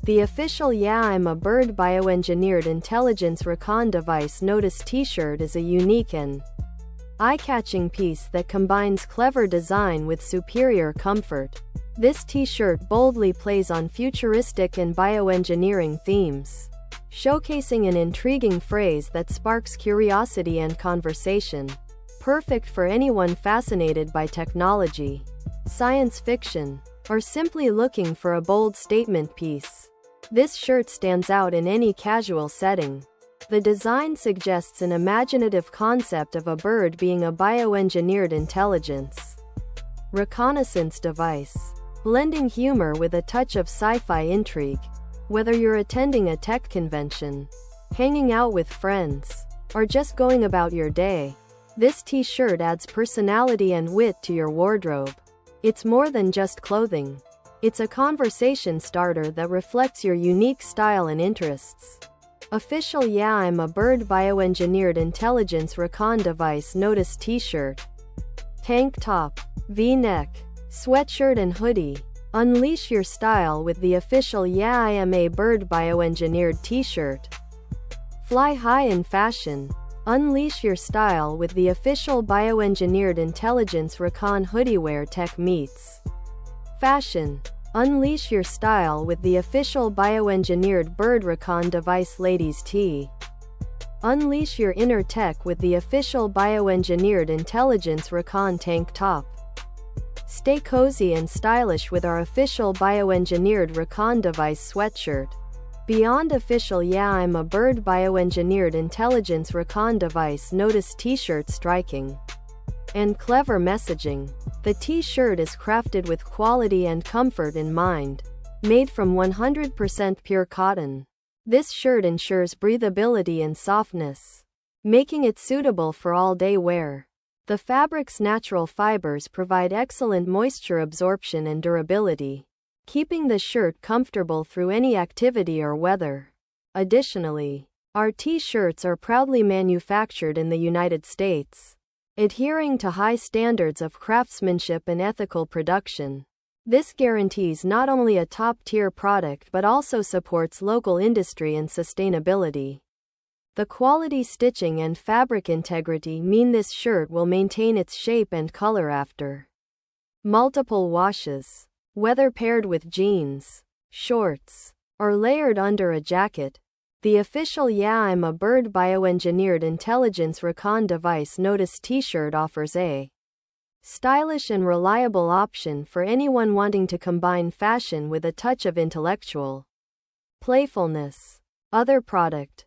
The official "Yeah, I'm a Bird" bioengineered intelligence recon device notice t-shirt is a unique and eye-catching piece that combines clever design with superior comfort. This t-shirt boldly plays on futuristic and bioengineering themes, showcasing an intriguing phrase that sparks curiosity and conversation. Perfect for anyone fascinated by technology, science fiction, or simply looking for a bold statement piece. This shirt stands out in any casual setting. The design suggests an imaginative concept of a bird being a bioengineered intelligence reconnaissance device, blending humor with a touch of sci-fi intrigue. Whether you're attending a tech convention, hanging out with friends, or just going about your day, this t-shirt adds personality and wit to your wardrobe. It's more than just clothing. It's a conversation starter that reflects your unique style and interests. Official "Yeah, I'm a Bird" bioengineered intelligence recon device notice t-shirt. Tank top, V-neck, sweatshirt and hoodie. Unleash your style with the official "Yeah, I am a Bird" bioengineered t-shirt. Fly high in fashion. Unleash your style with the official bioengineered intelligence recon hoodie. Where tech meets fashion. Unleash your style with the official bioengineered bird recon device. Ladies tee. Unleash your inner tech with the official bioengineered intelligence recon tank top. Stay cozy and stylish with our official bioengineered recon device sweatshirt. Beyond official "Yeah, I'm a Bird" bioengineered intelligence recon device notice t-shirt striking and clever messaging. The t-shirt is crafted with quality and comfort in mind. Made from 100% pure cotton, this shirt ensures breathability and softness, making it suitable for all-day wear. The fabric's natural fibers provide excellent moisture absorption and durability, keeping the shirt comfortable through any activity or weather. Additionally, our t-shirts are proudly manufactured in the United States, adhering to high standards of craftsmanship and ethical production. This guarantees not only a top-tier product but also supports local industry and sustainability. The quality stitching and fabric integrity mean this shirt will maintain its shape and color after multiple washes. Whether paired with jeans, shorts, or layered under a jacket, the official "Yeah, I'm a Bird" bioengineered intelligence recon device notice t-shirt offers a stylish and reliable option for anyone wanting to combine fashion with a touch of intellectual playfulness. Other product.